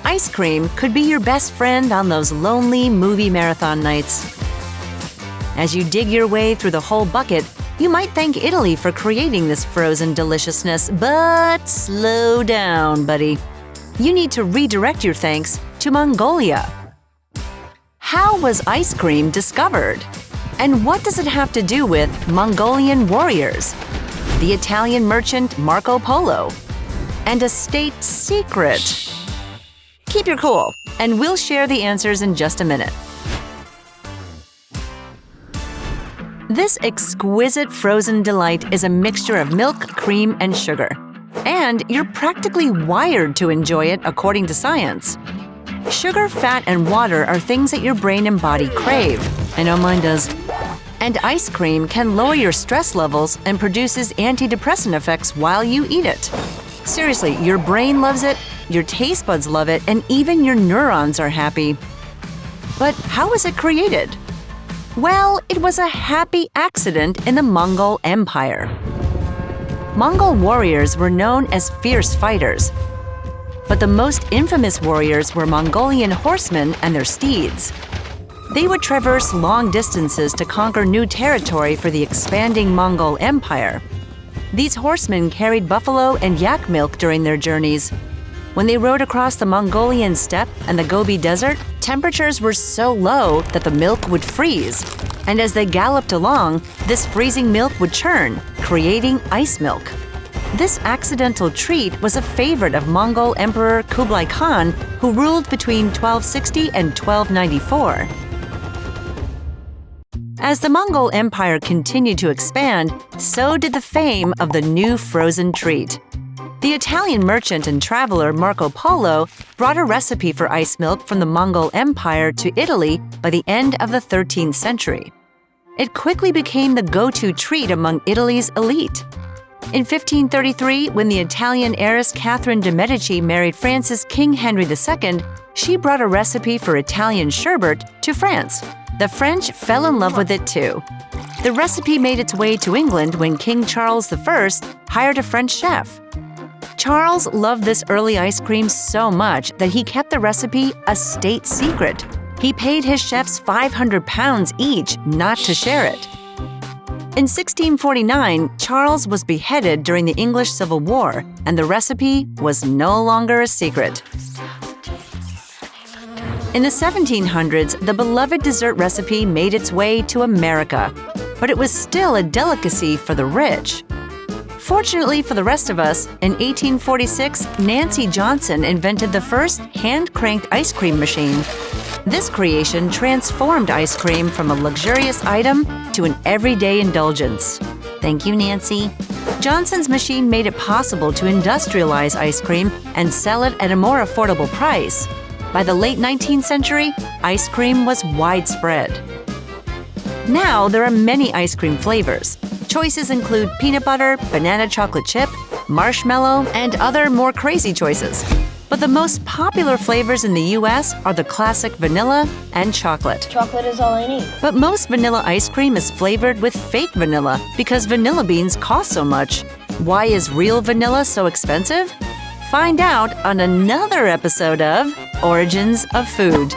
ice cream could be your best friend on those lonely movie marathon nights. As you dig your way through the whole bucket, you might thank Italy for creating this frozen deliciousness, but slow down, buddy. You need to redirect your thanks to Mongolia. How was ice cream discovered? And what does it have to do with Mongolian warriors, the Italian merchant Marco Polo, and a state secret? Keep your cool, and we'll share the answers in just a minute. This exquisite frozen delight is a mixture of milk, cream, and sugar. And you're practically wired to enjoy it according to science. Sugar, fat, and water are things that your brain and body crave. I know mine does. And ice cream can lower your stress levels and produces antidepressant effects while you eat it. Seriously, your brain loves it, your taste buds love it, and even your neurons are happy. But how was it created? Well, it was a happy accident in the Mongol Empire. Mongol warriors were known as fierce fighters, but the most infamous warriors were Mongolian horsemen and their steeds. They would traverse long distances to conquer new territory for the expanding Mongol Empire. These horsemen carried buffalo and yak milk during their journeys. When they rode across the Mongolian steppe and the Gobi Desert, temperatures were so low that the milk would freeze. And as they galloped along, this freezing milk would churn, creating ice milk. This accidental treat was a favorite of Mongol Emperor Kublai Khan, who ruled between 1260 and 1294. As the Mongol Empire continued to expand, so did the fame of the new frozen treat. The Italian merchant and traveler Marco Polo brought a recipe for ice milk from the Mongol Empire to Italy by the end of the 13th century. It quickly became the go-to treat among Italy's elite. In 1533, when the Italian heiress Catherine de' Medici married France's King Henry II, she brought a recipe for Italian sherbet to France. The French fell in love with it too. The recipe made its way to England when King Charles I hired a French chef. Charles loved this early ice cream so much that he kept the recipe a state secret. He paid his chefs £500 each not to share it. In 1649, Charles was beheaded during the English Civil War, and the recipe was no longer a secret. In the 1700s, the beloved dessert recipe made its way to America, but it was still a delicacy for the rich. Fortunately for the rest of us, in 1846, Nancy Johnson invented the first hand-cranked ice cream machine. This creation transformed ice cream from a luxurious item to an everyday indulgence. Thank you, Nancy. Johnson's machine made it possible to industrialize ice cream and sell it at a more affordable price. By the late 19th century, ice cream was widespread. Now there are many ice cream flavors. Choices include peanut butter, banana chocolate chip, marshmallow, and other more crazy choices. But the most popular flavors in the US are the classic vanilla and chocolate. Chocolate is all I need. But most vanilla ice cream is flavored with fake vanilla because vanilla beans cost so much. Why is real vanilla so expensive? Find out on another episode of Origins of Food.